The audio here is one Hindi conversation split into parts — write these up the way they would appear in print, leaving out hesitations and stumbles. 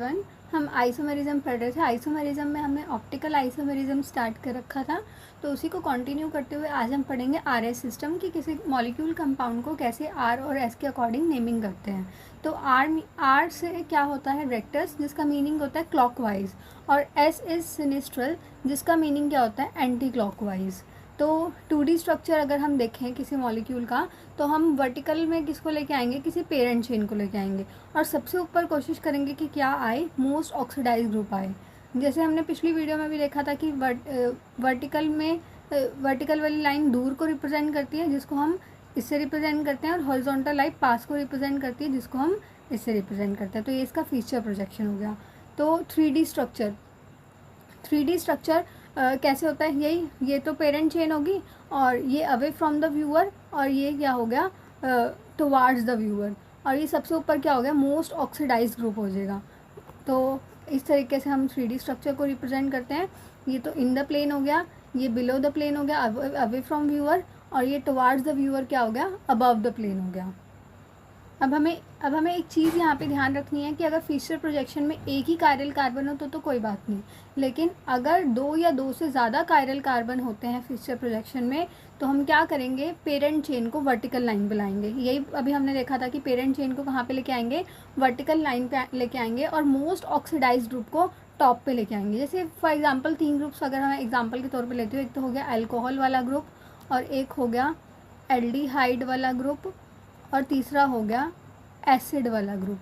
एवरीवन। हम आइसोमेरिज्म पढ़ रहे थे। आइसोमेरिज्म में हमने ऑप्टिकल आइसोमेरिज्म स्टार्ट कर रखा था, तो उसी को कंटिन्यू करते हुए आज हम पढ़ेंगे आरएस सिस्टम कि किसी मॉलिक्यूल कंपाउंड को कैसे आर और एस के अकॉर्डिंग नेमिंग करते हैं। तो आर से क्या होता है रेक्टस, जिसका मीनिंग होता है क्लॉकवाइज, और एस इज सिनिस्ट्रल, जिसका मीनिंग क्या होता है एंटी क्लॉकवाइज। तो 2D स्ट्रक्चर अगर हम देखें किसी मॉलिक्यूल का, तो हम वर्टिकल में किसको लेके आएंगे, किसी पेरेंट चेन को लेके आएंगे, और सबसे ऊपर कोशिश करेंगे कि क्या आए, मोस्ट ऑक्सीडाइज ग्रुप आए। जैसे हमने पिछली वीडियो में भी देखा था कि वर्टिकल वाली लाइन दूर को रिप्रेजेंट करती है, जिसको हम इससे रिप्रेजेंट करते हैं, और हॉरिजॉन्टल लाइन पास को रिप्रेजेंट करती है, जिसको हम इससे रिप्रेजेंट करते हैं। तो ये इसका फीचर प्रोजेक्शन हो गया। तो 3D स्ट्रक्चर कैसे होता है, ये तो पेरेंट चेन होगी, और ये अवे फ्रॉम द व्यूअर, और ये क्या हो गया टुवार्ड्स द व्यूअर, और ये सबसे ऊपर क्या हो गया मोस्ट ऑक्सीडाइज ग्रुप हो जाएगा। तो इस तरीके से हम 3D स्ट्रक्चर को रिप्रेजेंट करते हैं। ये तो इन द प्लेन हो गया, ये बिलो द प्लेन हो गया अवे फ्रॉम व्यूअर, और ये टुवार्ड्स द व्यूअर क्या हो गया अबव द प्लेन हो गया। अब हमें एक चीज़ यहाँ पे ध्यान रखनी है कि अगर फीचर प्रोजेक्शन में एक ही कायरल कार्बन हो तो कोई बात नहीं, लेकिन अगर 2 या 2 से ज़्यादा कायरल कार्बन होते हैं फीचर प्रोजेक्शन में, तो हम क्या करेंगे, पेरेंट चेन को वर्टिकल लाइन पे लाएंगे। यही अभी हमने देखा था कि पेरेंट चेन को कहाँ पे लेके आएंगे, वर्टिकल लाइन पे लेके आएंगे, और मोस्ट ऑक्सीडाइज ग्रुप को टॉप पे लेके आएंगे। जैसे फॉर एग्जाम्पल 3 ग्रुप्स अगर हम एग्जाम्पल के तौर पर लेते हो, एक तो हो गया अल्कोहल वाला ग्रुप, और एक हो गया एल्डिहाइड वाला ग्रुप, और तीसरा हो गया एसिड वाला ग्रुप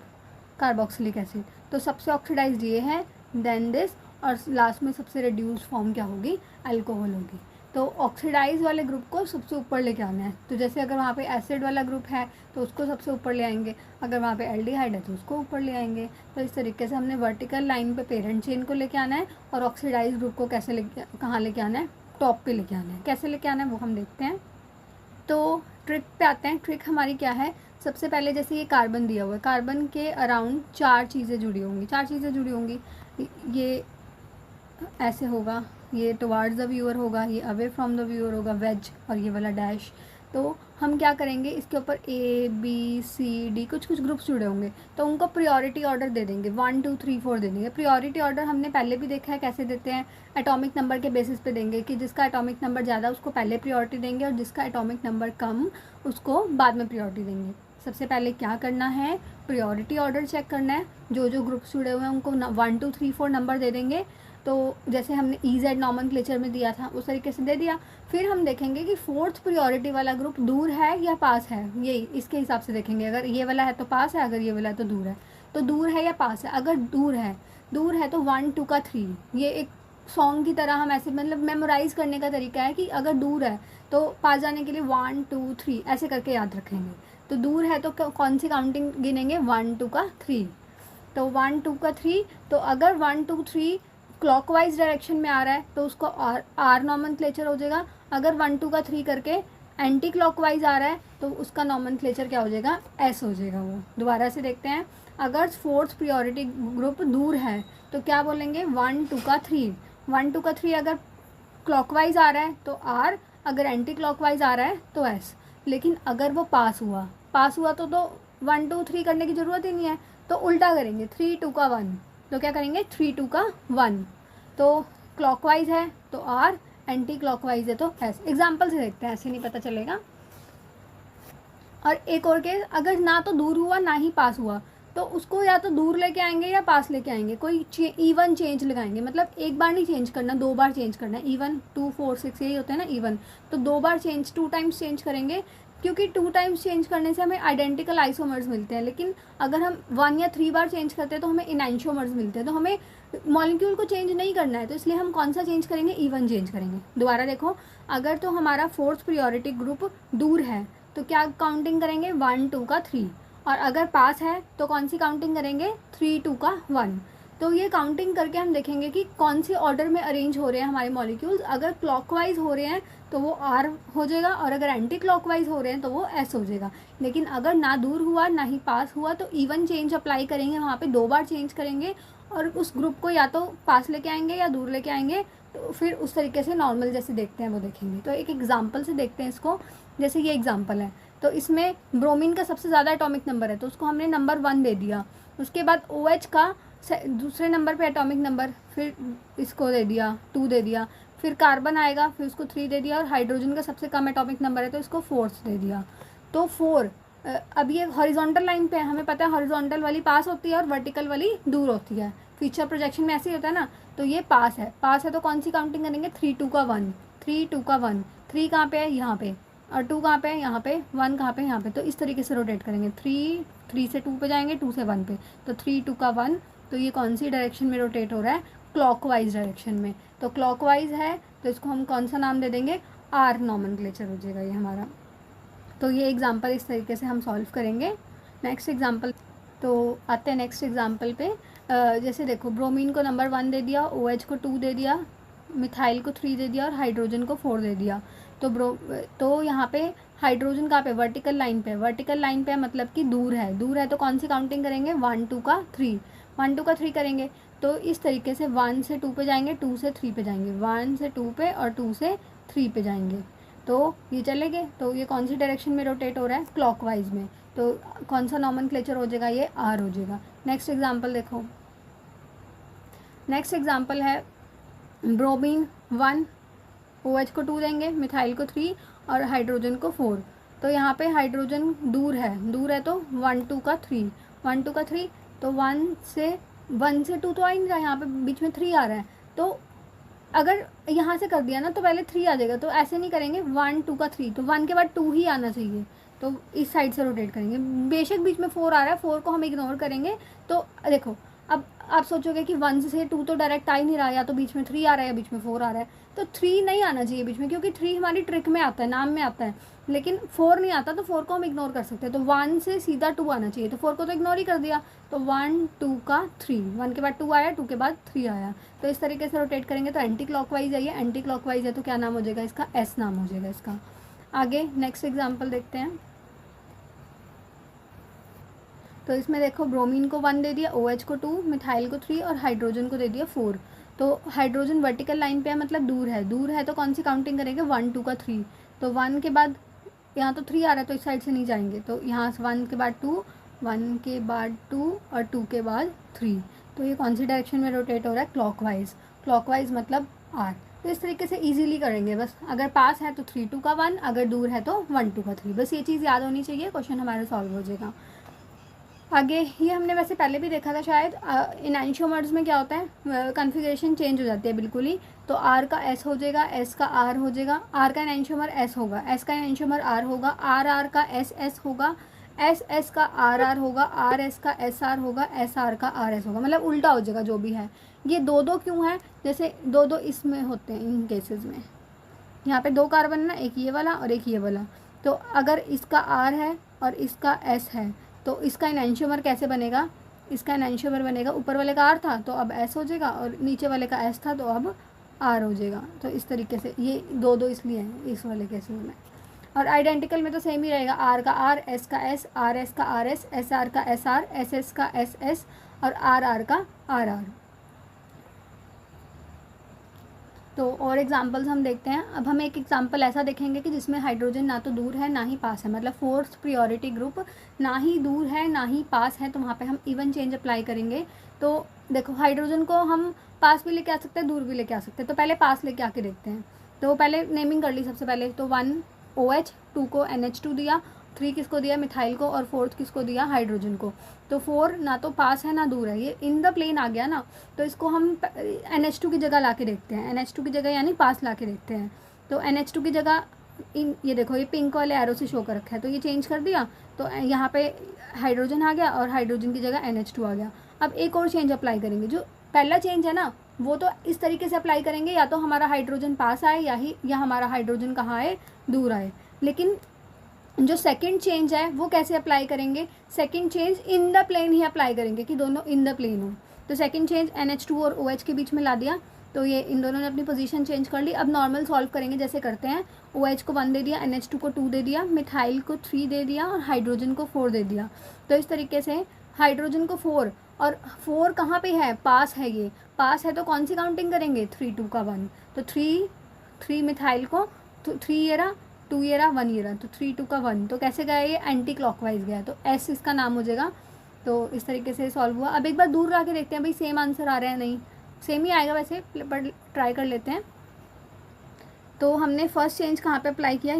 कार्बोक्सिलिक एसिड। तो सबसे ऑक्सीडाइज्ड ये है, देन दिस, और लास्ट में सबसे रिड्यूस्ड फॉर्म क्या होगी, अल्कोहल होगी। तो ऑक्सीडाइज वाले ग्रुप को सबसे ऊपर लेके आना है। तो जैसे अगर वहाँ पे एसिड वाला ग्रुप है तो उसको सबसे ऊपर ले आएंगे, अगर वहाँ पे एल्डिहाइड है तो उसको ऊपर ले आएंगे। तो इस तरीके से हमने वर्टिकल लाइन पे पेरेंट चेन को लेके आना है, और ऑक्सीडाइज ग्रुप को कहाँ लेके आना है, टॉप पे लेके आना है। कैसे लेके आना है वो हम देखते हैं। तो ट्रिक पे आते हैं। ट्रिक हमारी क्या है, सबसे पहले जैसे ये कार्बन दिया हुआ है, कार्बन के अराउंड 4 चीज़ें जुड़ी होंगी। ये ऐसे होगा, ये टुवार्ड्स द व्यूअर होगा, ये अवे फ्रॉम द व्यूअर होगा वेज, और ये वाला डैश। तो हम क्या करेंगे, इसके ऊपर ABCD कुछ ग्रुप्स जुड़े होंगे, तो उनको प्रायोरिटी ऑर्डर दे देंगे, 1 2 3 4 दे देंगे। प्रायोरिटी ऑर्डर हमने पहले भी देखा है कैसे देते हैं, एटॉमिक नंबर के बेसिस पे देंगे कि जिसका एटॉमिक नंबर ज़्यादा उसको पहले प्रायोरिटी देंगे, और जिसका एटॉमिक नंबर कम उसको बाद में प्रायोरिटी देंगे। सबसे पहले क्या करना है, प्रायोरिटी ऑर्डर चेक करना है। जो ग्रुप्स जुड़े हुए हैं उनको 1 2 3 4 नंबर दे देंगे। तो जैसे हमने EZ नॉमेनक्लेचर में दिया था उस तरीके से दे दिया। फिर हम देखेंगे कि 4th प्रायोरिटी वाला ग्रुप दूर है या पास है, यही इसके हिसाब से देखेंगे। अगर ये वाला है तो पास है, अगर ये वाला है तो दूर है। तो दूर है या पास है, अगर दूर है तो 1 2 का 3, ये एक सॉन्ग की तरह हम ऐसे मतलब मेमोराइज करने का तरीका है कि अगर दूर है तो पास जाने के लिए 1 2 3 ऐसे करके याद रखेंगे। तो दूर है तो कौन सी काउंटिंग गिनेंगे, 1 2 का 3। तो 1 2 का 3, तो अगर 1 2 3 क्लॉकवाइज डायरेक्शन में आ रहा है तो उसको आर नॉमेनक्लेचर हो जाएगा। अगर 1 2 का 3 करके एंटी क्लॉकवाइज आ रहा है तो उसका नॉमेनक्लेचर क्या हो जाएगा, एस हो जाएगा। वो दोबारा से देखते हैं। अगर 4th प्रायोरिटी ग्रुप दूर है तो क्या बोलेंगे, 1 2 का 3। 1 2 का 3 अगर क्लॉकवाइज आ रहा है तो आर, अगर एंटी क्लॉकवाइज आ रहा है तो एस। लेकिन अगर वो पास हुआ तो 1 2 3 करने की ज़रूरत ही नहीं है, तो उल्टा करेंगे, 3 2 का 1। तो क्या करेंगे, 3 2 का 1। तो क्लॉकवाइज है तो आर, एंटी क्लॉकवाइज है तो एस। एग्जाम्पल से देखते हैं, ऐसे नहीं पता चलेगा। और एक और केस, अगर ना तो दूर हुआ ना ही पास हुआ, तो उसको या तो दूर लेके आएंगे या पास लेके आएंगे। कोई इवन चेंज लगाएंगे, मतलब एक बार नहीं चेंज करना, 2 बार चेंज करना है। इवन 2 4 6 यही होता है ना इवन, तो 2 बार चेंज, 2 टाइम्स चेंज करेंगे, क्योंकि 2 टाइम्स चेंज करने से हमें आइडेंटिकल आइसोमर्स मिलते हैं। लेकिन अगर हम 1 या 3 बार चेंज करते हैं तो हमें इनैंशियोमर्स मिलते हैं। तो हमें मॉलिक्यूल को चेंज नहीं करना है, तो इसलिए हम कौन सा चेंज करेंगे, इवन चेंज करेंगे। दोबारा देखो, अगर तो हमारा 4th प्रायोरिटी ग्रुप दूर है तो क्या काउंटिंग करेंगे, 1 2 का 3, और अगर पास है तो कौन सी काउंटिंग करेंगे, 3 2 का 1। तो ये काउंटिंग करके हम देखेंगे कि कौन से ऑर्डर में अरेंज हो रहे हैं हमारे मॉलिक्यूल्स। अगर क्लॉकवाइज हो रहे हैं तो वो आर हो जाएगा, और अगर एंटी क्लॉकवाइज हो रहे हैं तो वो एस हो जाएगा। लेकिन अगर ना दूर हुआ ना ही पास हुआ तो इवन चेंज अप्लाई करेंगे, वहाँ पे 2 बार चेंज करेंगे, और उस ग्रुप को या तो पास लेके आएंगे या दूर लेके आएंगे। तो फिर उस तरीके से नॉर्मल जैसे देखते हैं वो देखेंगे। तो एक एग्जाम्पल से देखते हैं इसको। जैसे ये एग्जाम्पल है, तो इसमें ब्रोमीन का सबसे ज़्यादा एटॉमिक नंबर है तो उसको हमने नंबर 1 दे दिया। उसके बाद OH का दूसरे नंबर पे एटॉमिक नंबर, फिर इसको दे दिया 2 दे दिया, फिर कार्बन आएगा, फिर उसको 3 दे दिया, और हाइड्रोजन का सबसे कम एटॉमिक नंबर है तो इसको 4 दे दिया। तो 4 अब ये हॉरिजॉन्टल लाइन पे है, हमें पता है हॉरिजॉन्टल वाली पास होती है और वर्टिकल वाली दूर होती है, फीचर प्रोजेक्शन में ऐसे ही होता है ना। तो ये पास है तो कौन सी काउंटिंग करेंगे, 3 2 का 1, 3 2 का 1, 3 कहाँ पे है, यहाँ पे, और 2 कहाँ पे है, यहाँ पे, 1 कहाँ पे, यहाँ पे। तो इस तरीके से रोटेट करेंगे, 3 से 2 पे जाएंगे, 2 से 1 पे, तो 3 2 का 1। तो ये कौन सी डायरेक्शन में रोटेट हो रहा है, क्लॉकवाइज डायरेक्शन में। तो क्लॉकवाइज है तो इसको हम कौन सा नाम दे देंगे, आर नॉमेनक्लेचर हो जाएगा ये हमारा। तो ये एग्जांपल इस तरीके से हम सॉल्व करेंगे। नेक्स्ट एग्जांपल, तो आते हैं नेक्स्ट एग्जांपल पे। जैसे देखो ब्रोमीन को नंबर 1 दे दिया, OH को 2 दे दिया, मिथाइल को 3 दे दिया और हाइड्रोजन को 4 दे दिया। तो यहाँ पे हाइड्रोजन कहाँ पे, वर्टिकल लाइन पे, वर्टिकल लाइन पे मतलब कि दूर है तो कौन सी काउंटिंग करेंगे, 1 2 का 3, 1 2 का 3 करेंगे। तो इस तरीके से 1 से 2 पे जाएंगे, 2 से 3 पे जाएंगे, 1 से 2 पे और 2 से 3 पे जाएंगे। तो ये चले गए, तो ये कौन सी डायरेक्शन में रोटेट हो रहा है, क्लॉकवाइज में। तो कौन सा नॉमेनक्लेचर हो जाएगा, ये आर हो जाएगा। नेक्स्ट एग्जांपल देखो, नेक्स्ट एग्जांपल है ब्रोमीन 1, OH को 2 देंगे, मिथाइल को 3 और हाइड्रोजन को 4। तो यहाँ पे हाइड्रोजन दूर है तो 1 2 का 3, 1 2 का 3, तो 1 से 2 तो आ ही नहीं रहा, यहाँ पे बीच में 3 आ रहा है। तो अगर यहाँ से कर दिया ना तो पहले 3 आ जाएगा, तो ऐसे नहीं करेंगे, 1 2 का 3, तो 1 के बाद 2 ही आना चाहिए। तो इस साइड से रोटेट करेंगे, बेशक बीच में 4 आ रहा है, 4 को हम इग्नोर करेंगे। तो देखो अब आप सोचोगे कि 1 से 2 तो डायरेक्ट आ ही नहीं रहा, या तो बीच में 3 आ रहा है या बीच में 4 आ रहा है। तो 3 नहीं आना चाहिए बीच में, क्योंकि 3 हमारी ट्रिक में आता है, नाम में आता है, लेकिन 4 नहीं आता, तो 4 को हम इग्नोर कर सकते हैं। तो 1 से सीधा 2 आना चाहिए, तो 4 को तो इग्नोर ही कर दिया। तो 1 2 का 3, 1 के बाद 2 आया, 2 के बाद 3 आया। तो इस तरीके से रोटेट करेंगे। तो एंटी क्लॉकवाइज है, ये एंटी क्लॉकवाइज है तो क्या नाम हो जाएगा इसका, एस नाम हो जाएगा इसका। आगे नेक्स्ट एग्जाम्पल देखते हैं। तो इसमें देखो ब्रोमीन को 1 दे दिया, OH को 2, मिथाइल को 3 और हाइड्रोजन को दे दिया 4। तो हाइड्रोजन वर्टिकल लाइन पे है मतलब दूर है तो कौन सी काउंटिंग करेंगे, 1 2 का 3। तो 1 के बाद यहाँ तो 3 आ रहा है तो इस साइड से नहीं जाएंगे, तो यहाँ से 1 के बाद 2, 1 के बाद 2 और 2 के बाद 3। तो ये कौन सी डायरेक्शन में रोटेट हो रहा है, क्लॉकवाइज, क्लॉकवाइज मतलब आर। तो इस तरीके से इजीली करेंगे, बस अगर पास है तो 3 2 का 1, अगर दूर है तो 1 2 का 3। बस ये चीज़ याद होनी चाहिए, क्वेश्चन हमारा सॉल्व हो जाएगा। आगे ये हमने वैसे पहले भी देखा था शायद, इन एंशियोमर्स में क्या होता है, कॉन्फ़िगरेशन चेंज हो जाती है बिल्कुल ही। तो आर का एस हो जाएगा, एस का आर हो जाएगा, आर का एंशियोमर एस होगा, एस का एंशियोमर आर होगा, आर आर का एस एस होगा, एस एस का आर आर होगा, आर एस का एस आर होगा, एस आर का आर एस होगा, मतलब उल्टा हो जाएगा जो भी है। ये दो दो क्यों है, जैसे दो दो इसमें होते हैं इन केसेस में, यहाँ पे 2 कार्बन ना, एक ये वाला और एक ये वाला। तो अगर इसका आर है और इसका एस है तो इसका एनैंशियोमर कैसे बनेगा, इसका एनैंशियोमर बनेगा, ऊपर वाले का आर था तो अब एस हो जाएगा और नीचे वाले का एस था तो अब आर हो जाएगा। तो इस तरीके से ये 2 2 इसलिए है इस वाले केसेस में। और आइडेंटिकल में तो सेम ही रहेगा, आर का आर, एस का एस, आर एस का आर एस, एस आर का एस आर, एस एस का एस एस और आर आर का आर आर। तो और एग्जांपल्स हम देखते हैं। अब हम एक एग्जांपल ऐसा देखेंगे कि जिसमें हाइड्रोजन ना तो दूर है ना ही पास है, मतलब 4th प्रायोरिटी ग्रुप, ना ही दूर है ना ही पास है, तो वहाँ पे हम इवन चेंज अप्लाई करेंगे। तो देखो हाइड्रोजन को हम पास भी लेके आ सकते हैं, दूर भी लेके आ सकते हैं। तो पहले पास लेके आके देखते हैं। तो पहले नेमिंग कर ली सबसे पहले, तो 1 OH, 2 को NH2 दिया, 3 किसको दिया, मिथाइल को, और 4th किसको दिया, हाइड्रोजन को। तो 4 ना तो पास है ना दूर है, ये इन द प्लेन आ गया ना। तो इसको हम NH2 की जगह ला के देखते हैं, NH2 की जगह यानी पास ला के देखते हैं। तो NH2 की जगह ये देखो ये पिंक वाले एरो से शो कर रखा है, तो ये चेंज कर दिया, तो यहाँ पे हाइड्रोजन आ गया और हाइड्रोजन की जगह NH2 आ गया। अब एक और चेंज अप्लाई करेंगे, जो पहला चेंज है ना वो तो इस तरीके से अप्लाई करेंगे, या तो हमारा हाइड्रोजन पास आए या हमारा हाइड्रोजन कहाँ आए, दूर आए। लेकिन जो सेकंड चेंज है वो कैसे अप्लाई करेंगे, second change in the plane ही अप्लाई करेंगे कि दोनों इन द प्लेन हो। तो सेकंड चेंज NH2 और OH के बीच में ला दिया, तो ये इन दोनों ने अपनी पोजीशन चेंज कर ली। अब नॉर्मल सॉल्व करेंगे जैसे करते हैं, OH को 1 दे दिया, NH2 को 2 दे दिया, मिथाइल को 3 दे दिया और हाइड्रोजन को 4 दे दिया। तो इस तरीके से हाइड्रोजन को 4 और 4 कहाँ पे है, पास है, ये पास है तो कौन सी काउंटिंग करेंगे, 3 2 का 1। तो 3 मिथाइल को, तो 3 ये रहा, 2 ये रहा, 1 ये रहा, तो 3 2 का 1। तो कैसे गया ये, एंटी क्लॉकवाइज गया। तो एस इसका नाम हो जाएगा, तो इस तरीके से सॉल्व हुआ। अब एक बार दूर ला के देखते हैं भाई सेम आंसर आ रहा है, नहीं सेम ही आएगा वैसे, पर ट्राई कर लेते हैं। तो हमने फर्स्ट चेंज कहाँ पे अप्लाई किया,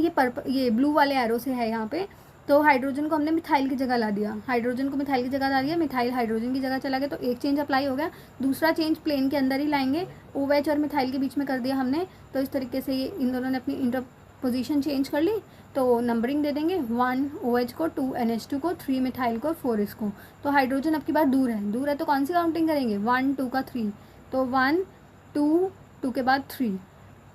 ये ब्लू वाले एरो से है यहाँ पे। तो हाइड्रोजन को हमने मिथाइल की जगह ला दिया, हाइड्रोजन को मिथाइल की जगह ला दिया, मिथाइल हाइड्रोजन की जगह चला गया, तो एक चेंज अप्लाई हो गया। दूसरा चेंज प्लेन के अंदर ही लाएंगे, OH और मिथाइल के बीच में कर दिया हमने। तो इस तरीके से ये इन दोनों ने अपनी इंटर पोजीशन चेंज कर ली। तो नंबरिंग दे देंगे 1 OH को, 2 NH2 को, 3 मिथाइल को, 4 इसको। तो हाइड्रोजन अब की बार दूर है तो कौन सी काउंटिंग करेंगे, 1 2 का 3, तो 1 2 2 के बाद 3।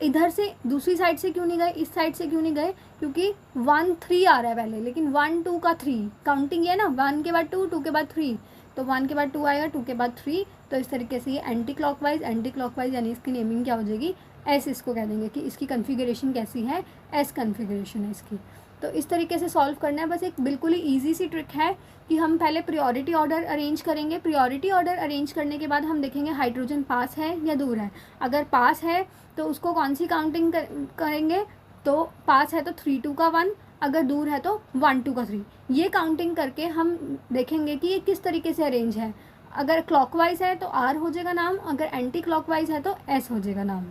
इधर से दूसरी साइड से क्यों नहीं गए, इस साइड से क्यों नहीं गए, क्योंकि 1 3 आ रहा है पहले, लेकिन 1 2 का 3 काउंटिंग है ना, 1 के बाद 2 2 के बाद 3, तो 1 के बाद 2 आएगा, 2 के बाद 3। तो इस तरीके से ये एंटी क्लॉकवाइज यानी इसकी नेमिंग क्या हो जाएगी, एस इसको कह देंगे कि इसकी कन्फिगरेशन कैसी है, एस कन्फिगरेशन है इसकी। तो इस तरीके से सॉल्व करना है। बस एक बिल्कुल ही ईजी सी ट्रिक है कि हम पहले प्रायोरिटी ऑर्डर अरेंज करेंगे। प्रायोरिटी ऑर्डर अरेंज करने के बाद हम देखेंगे हाइड्रोजन पास है या दूर है। अगर पास है तो उसको कौन सी काउंटिंग करेंगे, तो पास है तो 3 2 का 1, अगर दूर है तो 1 2 का 3। ये काउंटिंग करके हम देखेंगे कि ये किस तरीके से अरेंज है। अगर क्लॉकवाइज है तो आर हो जाएगा नाम, अगर एंटी क्लॉकवाइज है तो एस हो जाएगा नाम।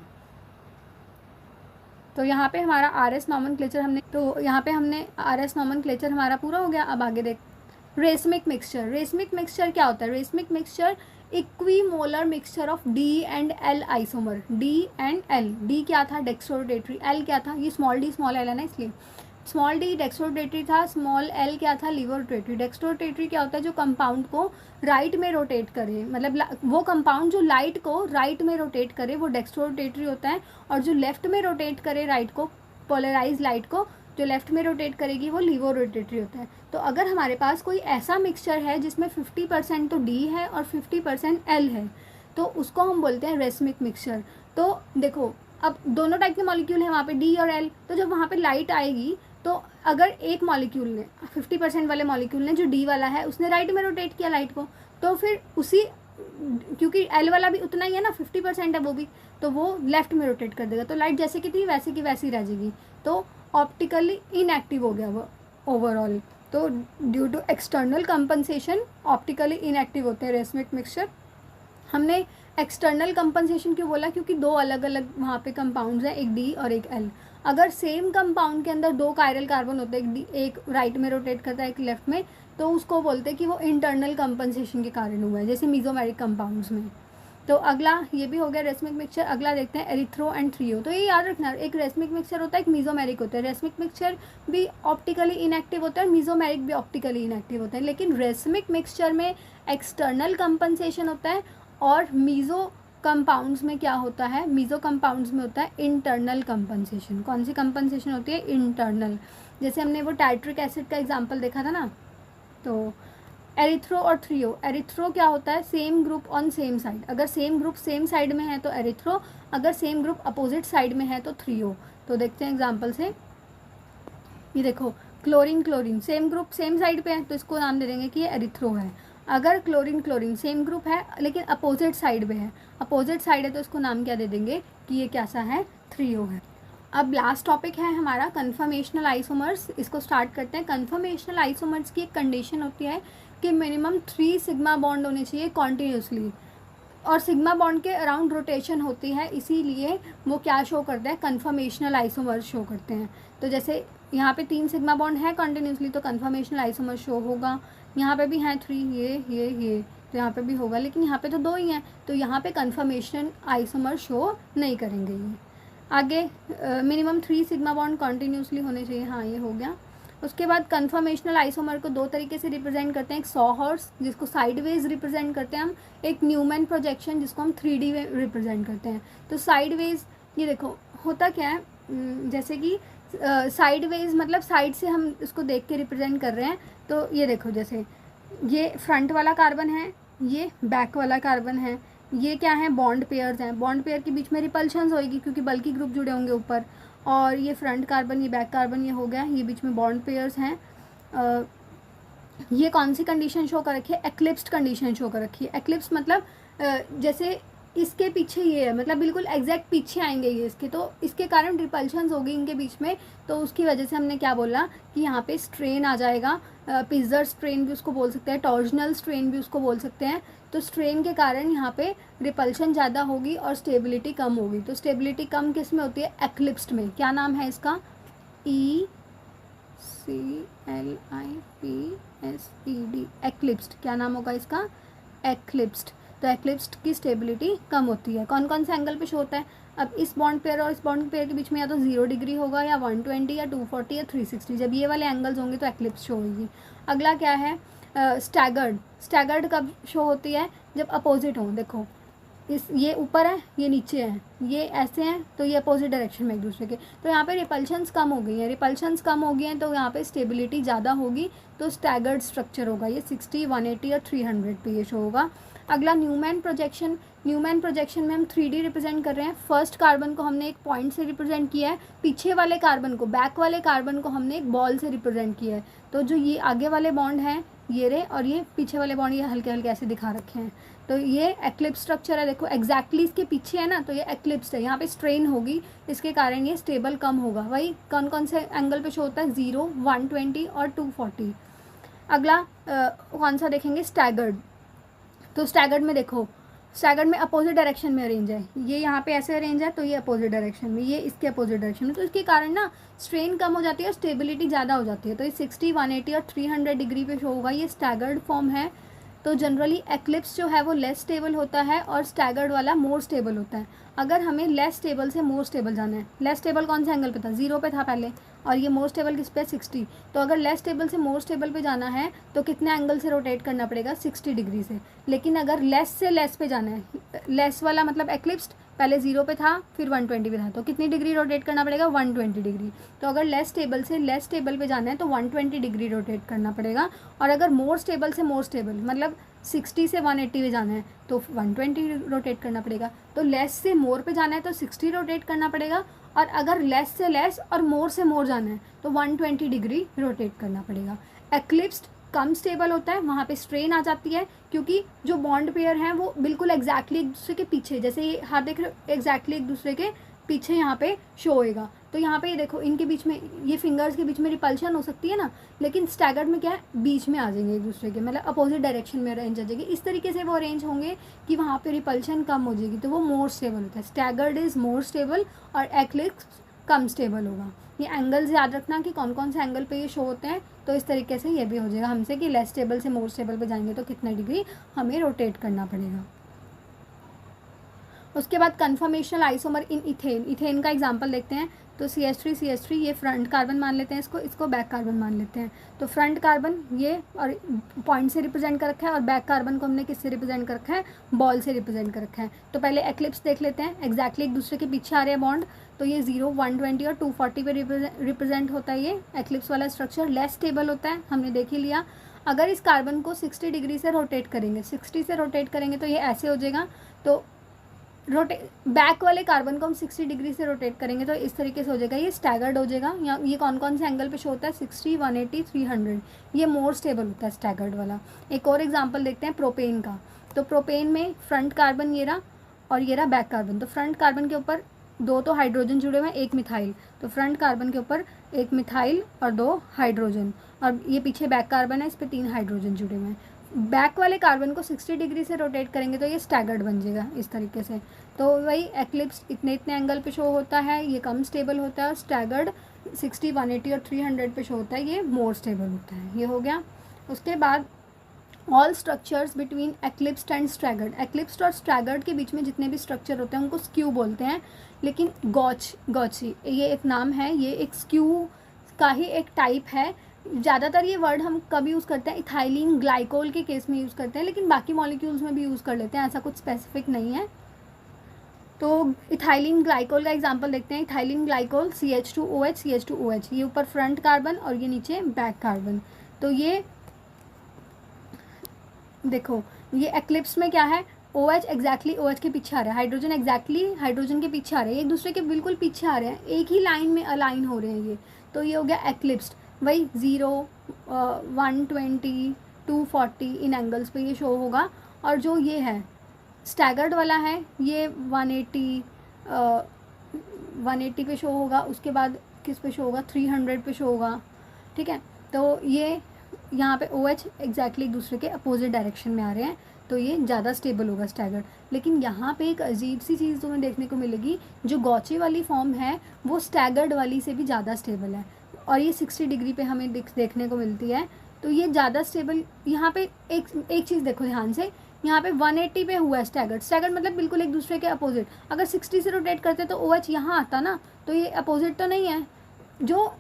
तो यहाँ पे हमारा RS नॉमेनक्लेचर हमारा पूरा हो गया। अब आगे देख रेसमिक मिक्सचर। रेसमिक मिक्सचर क्या होता है, racemic mixture equimolar mixture of D and L isomer. D and L, D क्या था डेक्स्ट्रोरोटेटरी, L क्या था, ये स्मॉल d स्मॉल l है ना, इसलिए स्मॉल d डेक्स्ट्रोरोटेटरी था, स्मॉल l क्या था लिवोरोटेटरी। डेक्स्ट्रोरोटेटरी क्या होता है, जो कंपाउंड को राइट में रोटेट करे, मतलब वो कंपाउंड जो लाइट को राइट में रोटेट करे वो डेक्स्ट्रोरोटेटरी होता है, और जो लेफ्ट में रोटेट करे राइट को, पोलराइज लाइट को जो लेफ्ट में रोटेट करेगी वो लिवोरोटेटरी होता है। तो अगर हमारे पास कोई ऐसा मिक्सचर है जिसमें 50% तो D है और 50% L है, तो उसको हम बोलते हैं रेसमिक मिक्सचर। तो देखो अब दोनों टाइप के मॉलिक्यूल हैं वहाँ पे, D और L। तो जब वहाँ पे लाइट आएगी तो अगर एक मॉलिक्यूल ने 50% वाले मॉलिक्यूल ने जो D वाला है उसने राइट में रोटेट किया लाइट को, तो फिर उसी, क्योंकि L वाला भी उतना ही है ना, 50% है वो भी, तो वो लेफ्ट में रोटेट कर देगा, तो लाइट जैसे की थी वैसे की वैसी रह जाएगी। तो ऑप्टिकली इनएक्टिव हो गया वो ओवरऑल। तो due to external compensation optically inactive होते हैं रेसमिक मिक्सचर। हमने एक्सटर्नल कंपनसेशन क्यों बोला, क्योंकि दो अलग अलग वहाँ पे कंपाउंड्स हैं, एक D और एक L। अगर सेम कंपाउंड के अंदर 2 कायरल कार्बन होते हैं, एक राइट में रोटेट करता है एक लेफ्ट में, तो उसको बोलते हैं कि वो इंटरनल कंपनसेशन के कारण हुआ है, जैसे मीजोमेरिक कंपाउंड्स में। तो अगला ये भी हो गया रेसमिक मिक्सचर। अगला देखते हैं एरिथ्रो एंड थ्रियो। तो ये याद रखना, एक रेसमिक मिक्सचर होता है, एक मीजोमेरिक होता है। रेसमिक मिक्सचर भी ऑप्टिकली इनएक्टिव होता है और मीजोमेरिक भी ऑप्टिकली इनएक्टिव होता है, लेकिन रेसमिक मिक्सचर में एक्सटर्नल कंपनसेशन होता है और मीजो कंपाउंड्स में क्या होता है, मीजो कंपाउंड्स में होता है इंटरनल कंपनसेशन। कौन सी कंपनसेशन होती है, इंटरनल। जैसे हमने वो टाइट्रिक एसिड का एग्जाम्पल देखा था ना। तो एरिथ्रो और थ्रियो, एरिथ्रो क्या होता है, same group on same side. अगर सेम ग्रुप सेम साइड में है तो एरिथ्रो, अगर सेम ग्रुप अपोजिट साइड में है तो थ्रियो। तो देखते हैं एग्जांपल से, ये देखो chlorine chlorine same group same side पे है तो इसको नाम दे देंगे कि ये एरिथ्रो है। अगर क्लोरीन क्लोरीन सेम ग्रुप है लेकिन अपोजिट साइड पे है, अपोजिट साइड है तो इसको नाम क्या दे देंगे कि ये कैसा है, थ्रियो है। अब लास्ट टॉपिक है हमारा कन्फर्मेशनल आइसोमर्स। इसको स्टार्ट करते हैं। कन्फर्मेशनल आइसोमर्स की एक कंडीशन होती है कि मिनिमम 3 सिग्मा बॉन्ड होने चाहिए कॉन्टीन्यूसली, और सिग्मा बॉन्ड के अराउंड रोटेशन होती है, इसीलिए वो क्या शो करते हैं, कन्फर्मेशनल आइसोमर्स शो करते हैं। तो जैसे यहाँ पे 3 सिग्मा बॉन्ड है कॉन्टीन्यूसली तो कन्फर्मेशनल आइसोमर शो होगा। यहाँ पे भी हैं 3, ये तो यहाँ पे भी होगा, लेकिन यहाँ पे तो 2 ही हैं तो यहाँ पे कन्फर्मेशन आइसोमर शो नहीं करेंगे ये। आगे मिनिमम 3 सिग्मा बॉन्ड कॉन्टीन्यूसली होने चाहिए, हाँ ये हो गया। उसके बाद कन्फर्मेशनल आइसोमर को 2 तरीके से रिप्रेजेंट करते हैं, एक सॉहर्स जिसको साइडवेज रिप्रेजेंट करते हैं हम, एक न्यूमैन प्रोजेक्शन जिसको हम 3D में रिप्रेजेंट करते हैं। तो साइडवेज ये देखो होता क्या है, जैसे कि साइडवेज मतलब साइड से हम इसको देख के रिप्रेजेंट कर रहे हैं। तो ये देखो जैसे ये फ्रंट वाला कार्बन है, ये बैक वाला कार्बन है, ये क्या है, बॉन्ड पेयर्स हैं। बॉन्ड पेयर के बीच में रिपल्शंस होएगी क्योंकि बल्कि ग्रुप जुड़े होंगे ऊपर, और ये फ्रंट कार्बन ये बैक कार्बन ये हो गया, ये बीच में बॉन्ड पेयर्स हैं। ये कौन सी कंडीशन शो कर रखी है, एक्लिप्स्ड कंडीशन शो कर रखी है। एक्लिप्स मतलब जैसे इसके पीछे ये है, मतलब बिल्कुल एग्जैक्ट पीछे आएंगे ये इसके, तो इसके कारण रिपल्शंस होगी इनके बीच में, तो उसकी वजह से हमने क्या बोला कि यहाँ पे स्ट्रेन आ जाएगा। पिज़र स्ट्रेन भी उसको बोल सकते हैं, टॉर्जनल स्ट्रेन भी उसको बोल सकते हैं। तो स्ट्रेन के कारण यहाँ पे रिपल्शन ज़्यादा होगी और स्टेबिलिटी कम होगी। तो स्टेबिलिटी कम किस में होती है? एक्लिप्स्ड में। क्या नाम है इसका? ECLIPSED, एक्लिप्स्ड। क्या नाम होगा इसका? एक्लिप्स्ड। तो एक्लिप्स्ड की स्टेबिलिटी कम होती है। कौन कौन से एंगल पे शो होता है? अब इस बॉन्ड पेयर और इस बॉन्ड पेयर के बीच में या तो 0 डिग्री होगा, या 120 या 240 या 360। जब ये वाले एंगल्स होंगे तो एक्लिप्स शो होगी। अगला क्या है? स्टैगर्ड। स्टैगर्ड कब शो होती है? जब अपोजिट हो। देखो ये ऊपर है, ये नीचे है, ये ऐसे हैं, तो ये अपोजिट डायरेक्शन में एक दूसरे के। तो यहाँ पे रिपल्शंस कम हो गई हैं, रिपल्शंस कम हो गई हैं, तो यहाँ पे स्टेबिलिटी ज़्यादा होगी, तो स्टैगर्ड स्ट्रक्चर होगा। ये 60, 180 और 300 पे ये शो होगा। अगला न्यूमैन प्रोजेक्शन। न्यूमैन प्रोजेक्शन में हम 3D रिप्रेजेंट कर रहे हैं। फर्स्ट कार्बन को हमने एक पॉइंट से रिप्रेजेंट किया है, पीछे वाले कार्बन को, बैक वाले कार्बन को हमने एक बॉल से रिप्रेजेंट किया है। तो जो ये आगे वाले बॉन्ड हैं ये रे, और ये पीछे वाले बॉन्ड ये हल्के हल्के ऐसे दिखा रखे हैं। तो ये एक्लिप्स स्ट्रक्चर है। देखो एग्जैक्टली इसके पीछे है ना, तो ये एक्लिप्स है। यहाँ पे स्ट्रेन होगी, इसके कारण ये स्टेबल कम होगा। वही कौन कौन से एंगल पे शो होता है? 0, 120 और 240। अगला कौन सा देखेंगे? स्टैगर्ड। तो स्टैगर्ड में देखो, स्टैगर्ड में अपोजिट डायरेक्शन में अरेंज है। ये यहाँ पे ऐसे अरेंज है, तो ये अपोजिट डायरेक्शन में, ये इसके अपोजिट डायरेक्शन में। तो इसके कारण ना स्ट्रेन कम हो जाती है और स्टेबिलिटी ज़्यादा हो जाती है। तो ये 60, 180 और 300 डिग्री पे शो होगा। ये स्टैगर्ड फॉर्म है। तो जनरली एक्लिप्स जो है वो लेस स्टेबल होता है और स्टैगर्ड वाला मोर स्टेबल होता है। अगर हमें लेस स्टेबल से मोर स्टेबल जाना है, लेस स्टेबल कौन से एंगल पे था? 0 पे था पहले, और ये मोर स्टेबल किस पे? 60। तो अगर लेस स्टेबल से मोर स्टेबल पे जाना है तो कितने एंगल से रोटेट करना पड़ेगा? 60 डिग्री से। लेकिन अगर लेस से लेस पे जाना है, लेस वाला मतलब एक्लिप्स्ड, पहले 0 पे था फिर 120 पे था, तो कितनी डिग्री रोटेट करना पड़ेगा? 120 डिग्री। तो अगर लेस स्टेबल से लेस स्टेबल पे जाना है तो 120 डिग्री रोटेट करना पड़ेगा। और अगर मोर स्टेबल से मोर स्टेबल मतलब 60 से 180 पे जाना है तो 120 रोटेट करना पड़ेगा। तो लेस से मोर पे जाना है तो 60 रोटेट करना पड़ेगा, और अगर लेस से लेस और मोर से मोर जाना है तो 120 डिग्री रोटेट करना पड़ेगा। एक्लिप्स्ड कम स्टेबल होता है, वहाँ पे स्ट्रेन आ जाती है, क्योंकि जो बॉन्ड पेयर हैं वो बिल्कुल एग्जैक्टली एक दूसरे के पीछे, जैसे ये हाथ देख रहे हो, एग्जैक्टली एक दूसरे के पीछे यहाँ पे शो होएगा। तो यहाँ पे देखो इनके बीच में, ये फिंगर्स के बीच में रिपल्शन हो सकती है ना, लेकिन स्टैगर्ड में क्या है? बीच में आ जाएंगे एक दूसरे के, मतलब अपोजिट डायरेक्शन में अरेंज आ जाएगी। इस तरीके से वो अरेंज होंगे कि वहाँ पे रिपल्शन कम हो जाएगी, तो वो मोर स्टेबल होता है। स्टैगर्ड इज मोर स्टेबल और एक्लिप्स कम स्टेबल होगा। ये एंगल्स याद रखना कि कौन कौन से एंगल पे ये शो होते हैं। तो इस तरीके से ये भी हो जाएगा हमसे कि लेस स्टेबल से मोर स्टेबल पे जाएंगे तो कितना डिग्री हमें रोटेट करना पड़ेगा। उसके बाद कन्फर्मेशनल आइसोमर इन इथेन। इथेन का एग्जांपल देखते हैं। तो CH3 ये फ्रंट कार्बन मान लेते हैं, इसको बैक कार्बन मान लेते हैं। तो फ्रंट कार्बन ये और पॉइंट से रिप्रेजेंट कर रखा है, और बैक कार्बन को हमने किससे रिप्रेजेंट कर रखा है? बॉल से रिप्रेजेंट कर रखा है। तो पहले एक्लिप्स देख लेते हैं। एग्जैक्टली एक दूसरे के पीछे आ रहे हैं बॉन्ड, तो ये 0, 120 और 240 पे रिप्रेजेंट होता है। ये एक्लिप्स वाला स्ट्रक्चर लेस स्टेबल होता है, हमने देख ही लिया। अगर इस कार्बन को 60 डिग्री से रोटेट करेंगे, 60 से रोटेट करेंगे तो ये ऐसे हो जाएगा। तो बैक वाले कार्बन को हम 60 डिग्री से रोटेट करेंगे तो इस तरीके से हो जाएगा, ये स्टैगर्ड हो जाएगा। या ये कौन कौन से एंगल पे शो होता है? 60, 180, 300। ये मोर स्टेबल होता है स्टैगर्ड वाला। एक और एग्जांपल देखते हैं प्रोपेन का। तो प्रोपेन में फ्रंट कार्बन ये रहा और ये रहा बैक कार्बन। तो फ्रंट कार्बन के ऊपर 2 तो हाइड्रोजन जुड़े हुए हैं, 1 मिथाइल। तो फ्रंट कार्बन के ऊपर 1 मिथाइल और 2 हाइड्रोजन, और ये पीछे बैक कार्बन है, इस पर 3 हाइड्रोजन जुड़े हुए हैं। बैक वाले कार्बन को 60 डिग्री से रोटेट करेंगे तो ये स्टैगर्ड बन जाएगा इस तरीके से। तो वही एक्लिप्स इतने एंगल पे शो होता है, ये कम स्टेबल होता है, और स्टैगर्ड 60, 180 और 300 पे शो होता है, ये मोर स्टेबल होता है। ये हो गया। उसके बाद all structures between eclipsed and staggered. Eclipsed और स्टैगर्ड के बीच में जितने भी स्ट्रक्चर होते हैं उनको स्क्यू बोलते हैं। लेकिन गॉची ये एक नाम है, ये एक स्क्यू का ही एक टाइप है। ज़्यादातर ये वर्ड हम कब यूज़ करते हैं? इथाइलिन ग्लाइकोल के केस में यूज़ करते हैं, लेकिन बाकी मॉलिक्यूल्स में भी यूज़ कर लेते हैं, ऐसा कुछ स्पेसिफिक नहीं है। तो इथाइलिन ग्लाइकोल का एग्जांपल देखते हैं। इथाइलिन ग्लाइकोल CH2OH, ये ऊपर फ्रंट कार्बन और ये नीचे बैक कार्बन। तो ये देखो, ये एक्लिप्स में क्या है? OH एग्जैक्टली OH के पीछे आ रहा है, हाइड्रोजन एग्जैक्टली हाइड्रोजन के पीछे आ रहे हैं, एक दूसरे के बिल्कुल पीछे आ रहे हैं, एक ही लाइन में अलाइन हो रहे हैं ये। तो ये हो गया एक्लिप्स्ड। वही 0, 120, 240 इन एंगल्स पे ये शो होगा। और जो ये है स्टैगर्ड वाला है ये 180 पे शो होगा, उसके बाद किस पे शो होगा, 300 पे शो होगा, ठीक है। तो ये यहाँ पे OH एग्जैक्टली एक दूसरे के अपोजिट डायरेक्शन में आ रहे हैं, तो ये ज़्यादा स्टेबल होगा स्टैगर्ड। लेकिन यहाँ पे एक अजीब सी चीज़ तुम्हें देखने को मिलेगी, जो गॉचे वाली फॉर्म है वो स्टैगर्ड वाली से भी ज़्यादा स्टेबल है, और ये 60 डिग्री पे हमें देखने को मिलती है। तो ये ज़्यादा स्टेबल, यहाँ पे एक चीज़ देखो ध्यान से, यहाँ पे 180 पे हुआ है स्टैगर्ड मतलब बिल्कुल एक दूसरे के अपोजिट। अगर 60 से रोटेट करते तो OH यहाँ आता ना, तो ये अपोजिट तो नहीं है। जो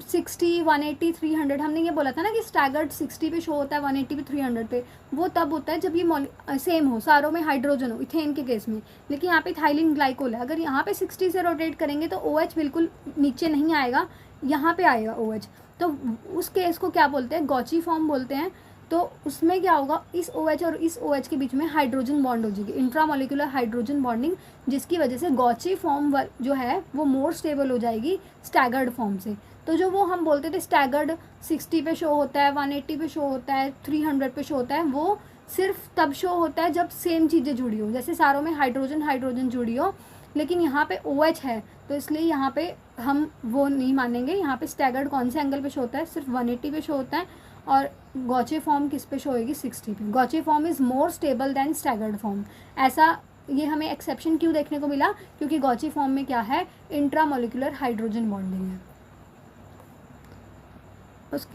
60, 180, 300 हमने ये बोला था ना कि स्टैगर्ड 60 पे शो होता है, 180 पे, 300 पे, वो तब होता है जब ये सेम हो, सारों में हाइड्रोजन हो, इथेन के केस में। लेकिन यहाँ पे इथाइलिन ग्लाइकोल है, अगर यहाँ पे 60 से रोटेट करेंगे तो OH बिल्कुल नीचे नहीं आएगा, यहाँ पे आएगा OH। तो उस केस को क्या बोलते हैं, गॉची फॉर्म बोलते हैं। तो उसमें क्या होगा, इस OH और इस OH के बीच में हाइड्रोजन बॉन्ड हो जाएगी, इंट्रामोलिकुलर हाइड्रोजन बॉन्डिंग, जिसकी वजह से गॉची फॉर्म जो है वो मोर स्टेबल हो जाएगी स्टैगर्ड फॉर्म से। तो जो वो हम बोलते थे स्टैगर्ड 60 पे शो होता है, 180 पे शो होता है, 300 पे शो होता है, वो सिर्फ तब शो होता है जब सेम चीज़ें जुड़ी हो, जैसे सारों में हाइड्रोजन जुड़ी हो। लेकिन यहाँ पे OH है, तो इसलिए यहाँ पे हम वो नहीं मानेंगे। यहाँ पे स्टैगर्ड कौन से एंगल पे शो होता है, सिर्फ 180 पे शो होता है, और गॉचे फॉर्म किस पे शो होगी, 60 पे। गॉचे form is more stable than staggered form. ऐसा ये हमें एक्सेप्शन क्यों देखने को मिला, क्योंकि गॉचे फॉर्म में क्या है, इंट्रामोलिकुलर हाइड्रोजन बॉन्डिंग है।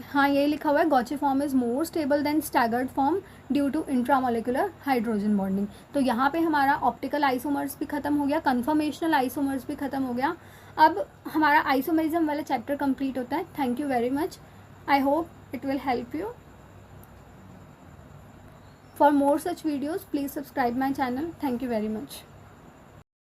हाँ, यही लिखा हुआ है, gauche form is more stable than staggered form due to intramolecular hydrogen bonding. तो यहाँ पे हमारा ऑप्टिकल आइसोमर्स भी खत्म हो गया, कन्फर्मेशनल आइसोमर्स भी खत्म हो गया। अब हमारा आइसोमरिज्म वाला चैप्टर कंप्लीट होता है। Thank you very much, I hope it will help you. For more such videos, please subscribe my channel. Thank you very much.